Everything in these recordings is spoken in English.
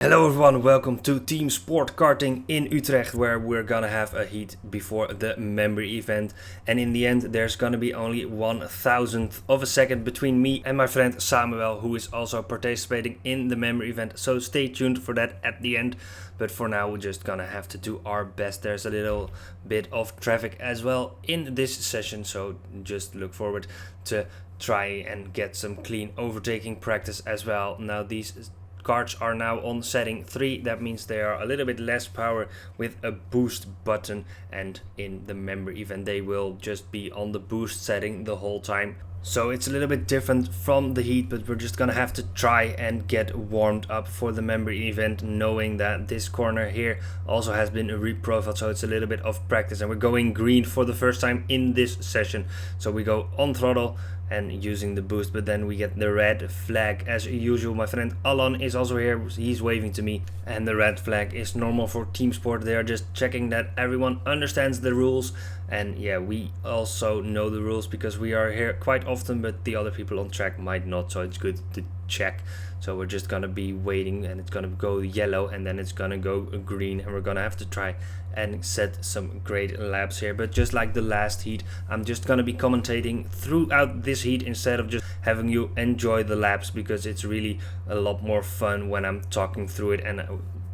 Hello everyone, welcome to TeamSport EKarting in Utrecht, where we're gonna have a heat before the member event, and in the end there's gonna be only 1,000th of a second between me and my friend Samuel, who is also participating in the member event, so stay tuned for that at the end. But for now we're just gonna have to do our best. There's a little bit of traffic as well in this session, so just look forward to try and get some clean overtaking practice as well. Now these cards are now on setting 3, that means they are a little bit less power with a boost button, and in the member event they will just be on the boost setting the whole time. So it's a little bit different from the heat, but we're just gonna have to try and get warmed up for the member event, knowing that this corner here also has been reprofiled, so it's a little bit of practice. And we're going green for the first time in this session, so we go on throttle and using the boost, but then we get the red flag as usual. My friend Alan is also here, he's waving to me, and the red flag is normal for TeamSport. They are just checking that everyone understands the rules, and yeah, we also know the rules because we are here quite often, but the other people on track might not, so it's good to check. So we're just gonna be waiting, and it's gonna go yellow and then it's gonna go green, and we're gonna have to try and set some great laps here. But just like the last heat, I'm just gonna be commentating throughout this heat instead of just having you enjoy the laps, because it's really a lot more fun when I'm talking through it and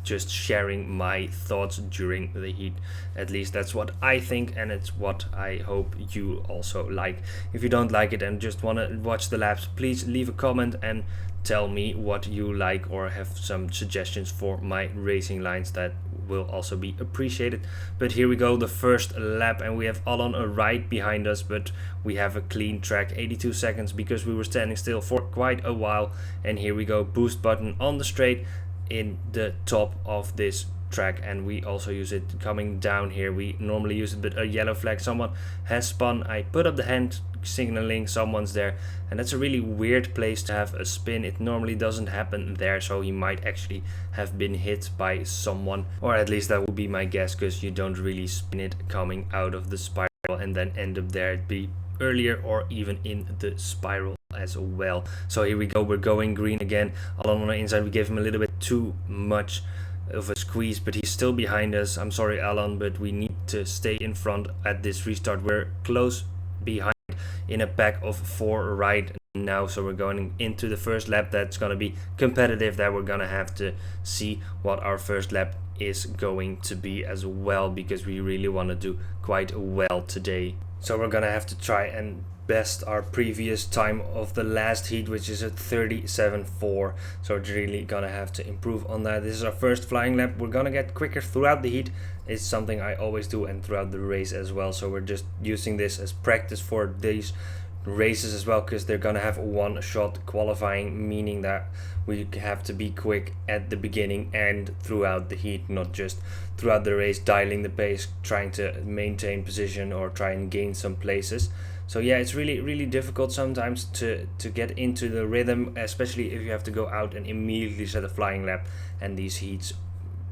just sharing my thoughts during the heat. At least that's what I think, and it's what I hope you also like. If you don't like it and just want to watch the laps, please leave a comment and tell me what you like, or have some suggestions for my racing lines. That will also be appreciated. But here we go, the first lap, and we have Alan right behind us, but we have a clean track, 82 seconds, because we were standing still for quite a while. And here we go, boost button on the straight in the top of this track, and we also use it coming down here. We normally use it, but a yellow flag, someone has spun. I put up the hand signaling someone's there, and that's a really weird place to have a spin. It normally doesn't happen there, so he might actually have been hit by someone, or at least that would be my guess, because you don't really spin it coming out of the spiral and then end up there. It'd be earlier or even in the spiral as well. So here we go, we're going green again. Alan on the inside, we gave him a little bit too much of a squeeze, but he's still behind us. I'm sorry Alan, but we need to stay in front at this restart. We're close behind in a pack of 4 right now, so we're going into the first lap. That's gonna be competitive, that we're gonna have to see what our first lap is going to be as well, because we really want to do quite well today. So we're gonna have to try and best our previous time of the last heat, which is a 37.4, so it's really gonna have to improve on that. This is our first flying lap. We're gonna get quicker throughout the heat. It's something I always do, and throughout the race as well, so we're just using this as practice for these races as well, because they're gonna have one shot qualifying, meaning that we have to be quick at the beginning and throughout the heat, not just throughout the race dialing the pace, trying to maintain position or try and gain some places. So yeah, it's really difficult sometimes to get into the rhythm, especially if you have to go out and immediately set a flying lap, and these heats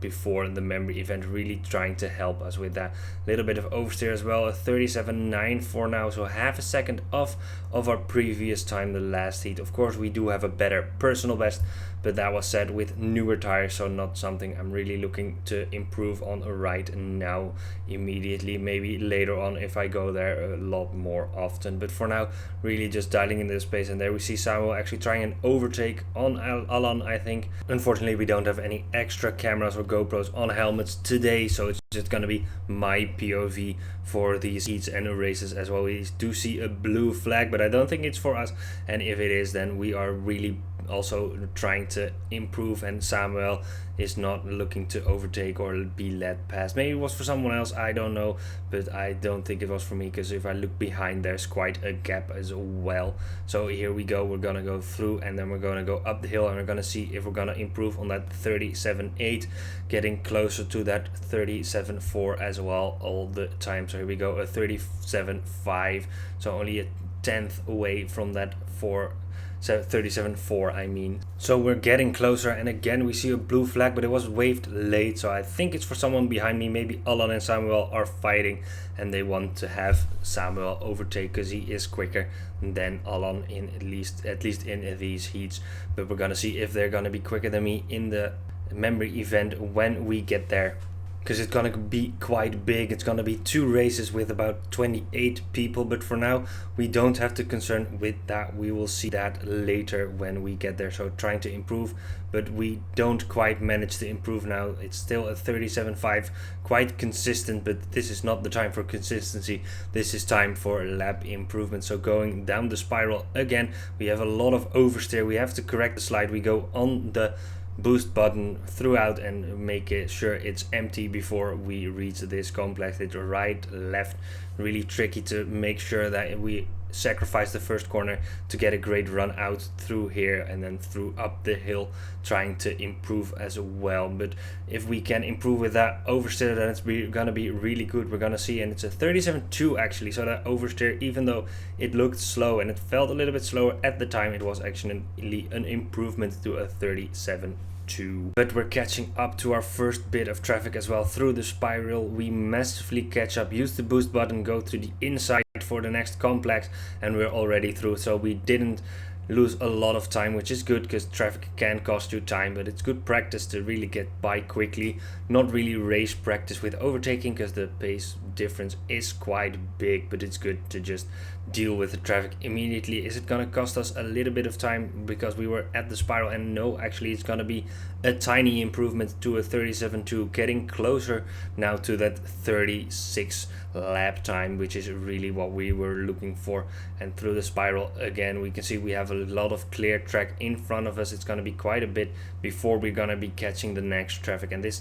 before the member event really trying to help us with that. Little bit of oversteer as well, a 37.9 for now, so half a second off of our previous time the last heat. Of course we do have a better personal best, but that was set with newer tires, so not something I'm really looking to improve on right now immediately. Maybe later on if I go there a lot more often, but for now really just dialing in the space. And there we see Samuel actually trying an overtake on Alan, I think. Unfortunately we don't have any extra cameras or GoPros on helmets today, so it's just gonna be my POV for these heats and races as well. We do see a blue flag, but I don't think it's for us, and if it is, then we are really also trying to improve, and Samuel is not looking to overtake or be led past. Maybe it was for someone else, I don't know, but I don't think it was for me, because if I look behind there's quite a gap as well. So here we go, we're gonna go through, and then we're gonna go up the hill, and we're gonna see if we're gonna improve on that 37.8, getting closer to that 37.4 as well all the time. So here we go, a 37.5, so only a 10th away from that 37.4 I mean. So we're getting closer, and again we see a blue flag, but it was waved late, so I think it's for someone behind me. Maybe Alan and Samuel are fighting, and they want to have Samuel overtake because he is quicker than Alan in at least in these heats. But we're gonna see if they're gonna be quicker than me in the memory event when we get there, because it's gonna be quite big. It's gonna be 2 races with about 28 people, but for now we don't have to concern with that. We will see that later when we get there. So trying to improve, but we don't quite manage to improve now. It's still a 37.5, quite consistent, but this is not the time for consistency. This is time for lap improvement. So going down the spiral again, we have a lot of oversteer. We have to correct the slide. We go on the boost button throughout and make sure it's empty before we reach this complex. It's right, left, really tricky to make sure that we sacrifice the first corner to get a great run out through here and then through up the hill, trying to improve as well. But if we can improve with that oversteer, then it's gonna be really good. We're gonna see, and it's a 37.2 actually, so that oversteer, even though it looked slow and it felt a little bit slower at the time, it was actually an improvement to a 37.2. But we're catching up to our first bit of traffic as well through the spiral. We massively catch up, use the boost button, go to the inside for the next complex, and we're already through. So we didn't lose a lot of time, which is good because traffic can cost you time, but it's good practice to really get by quickly. Not really race practice with overtaking because the pace difference is quite big, but it's good to just deal with the traffic immediately. Is it gonna cost us a little bit of time because we were at the spiral? And no, actually it's gonna be a tiny improvement to a 37.2, getting closer now to that 36 lap time, which is really what we were looking for. And through the spiral again, we can see we have a lot of clear track in front of us. It's going to be quite a bit before we're going to be catching the next traffic, and this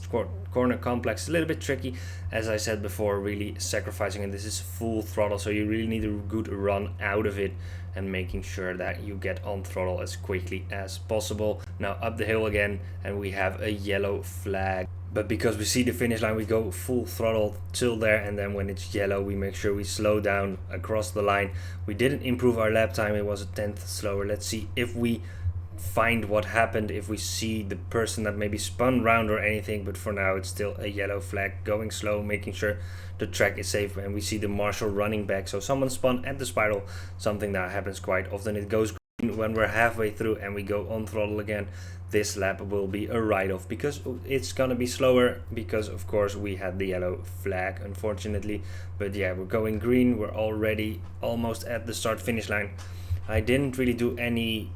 corner complex is a little bit tricky, as I said before, really sacrificing, and this is full throttle, so you really need a good run out of it and making sure that you get on throttle as quickly as possible. Now up the hill again, and we have a yellow flag. But because we see the finish line, we go full throttle till there, and then when it's yellow, we make sure we slow down across the line. We didn't improve our lap time, it was a 10th slower. Let's see if we find what happened, if we see the person that maybe spun round or anything, but for now it's still a yellow flag. Going slow, making sure the track is safe, and we see the marshal running back. So someone spun at the spiral, something that happens quite often. It goes green when we're halfway through and we go on throttle again. This lap will be a write-off because it's gonna be slower, because of course we had the yellow flag, unfortunately. But yeah, we're going green, we're already almost at the start finish line. I didn't really do any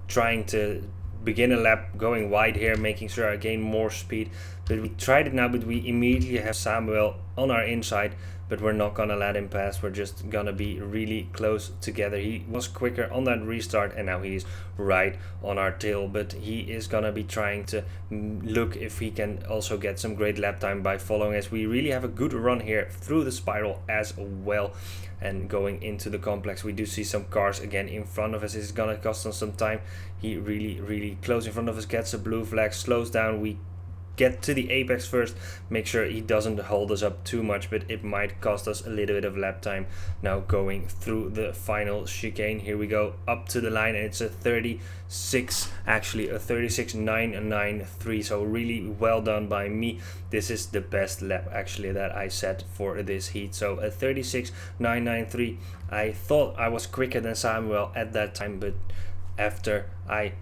trying to begin a lap going wide here, making sure I gain more speed, but we tried it now, but we immediately have Samuel on our inside, but we're not gonna let him pass. We're just gonna be really close together. He was quicker on that restart, and now he's right on our tail, but he is gonna be trying to look if he can also get some great lap time by following us. We really have a good run here through the spiral as well. And going into the complex, we do see some cars again in front of us. It's gonna cost us some time. He really close in front of us, gets a blue flag, slows down. We get to the apex first, make sure he doesn't hold us up too much, but it might cost us a little bit of lap time. Now going through the final chicane, here we go up to the line, and it's a 36, actually a 36.993, so really well done by me. This is the best lap actually that I set for this heat, so a 36.993. I thought I was quicker than Samuel at that time, but after I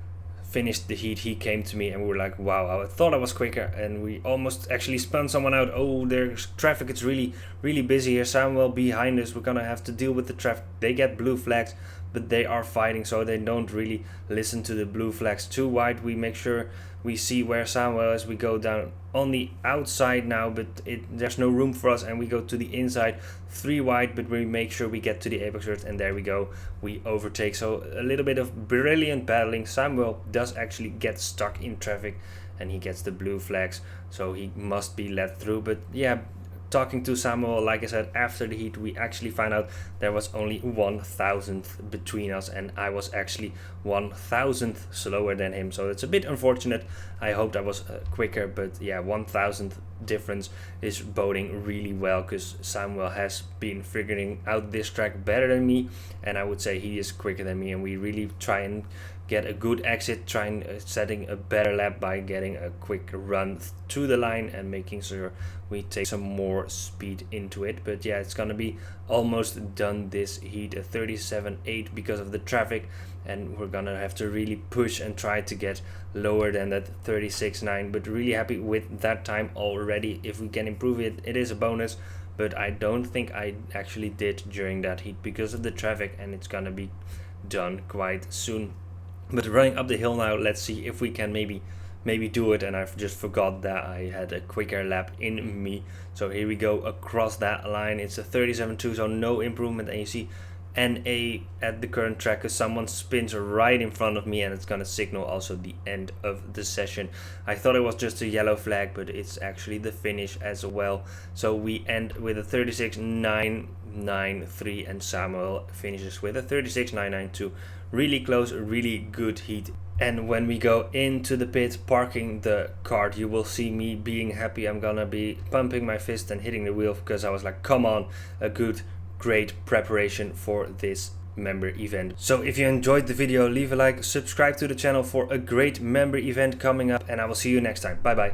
finished the heat, he came to me and we were like, wow, I thought I was quicker, and we almost actually spun someone out. Oh, there's traffic, it's really busy here. Samuel behind us, we're gonna have to deal with the traffic. They get blue flags, but they are fighting, so they don't really listen to the blue flags. Too wide, we make sure we see where Samuel is. We go down on the outside now, but there's no room for us, and we go to the inside, 3 wide, but we make sure we get to the apex first, and there we go, we overtake. So a little bit of brilliant battling. Samuel does actually get stuck in traffic, and he gets the blue flags, so he must be let through. But yeah, talking to Samuel, like I said, after the heat, we actually found out there was only 1,000th between us, and I was actually 1,000th slower than him, so it's a bit unfortunate. I hoped I was quicker, but yeah, 1,000th difference is boding really well, because Samuel has been figuring out this track better than me, and I would say he is quicker than me, and we really try and get a good exit, trying setting a better lap by getting a quick run to the line and making sure we take some more speed into it. But yeah, it's gonna be almost done this heat, a 37.8 because of the traffic, and we're gonna have to really push and try to get lower than that 36.9. but really happy with that time already. If we can improve it, it is a bonus, but I don't think I actually did during that heat because of the traffic, and it's gonna be done quite soon. But running up the hill now, let's see if we can maybe do it, and I've just forgot that I had a quicker lap in me. So here we go across that line. It's a 37.2, so no improvement, and you see NA at the current track because someone spins right in front of me, and it's gonna signal also the end of the session. I thought it was just a yellow flag, but it's actually the finish as well. So we end with a 36.993, and Samuel finishes with a 36.992. Really close, really good heat. And when we go into the pit, parking the kart, you will see me being happy. I'm gonna be pumping my fist and hitting the wheel because I was like, come on, a great preparation for this member event. So if you enjoyed the video, leave a like, subscribe to the channel for a great member event coming up, and I will see you next time. Bye bye.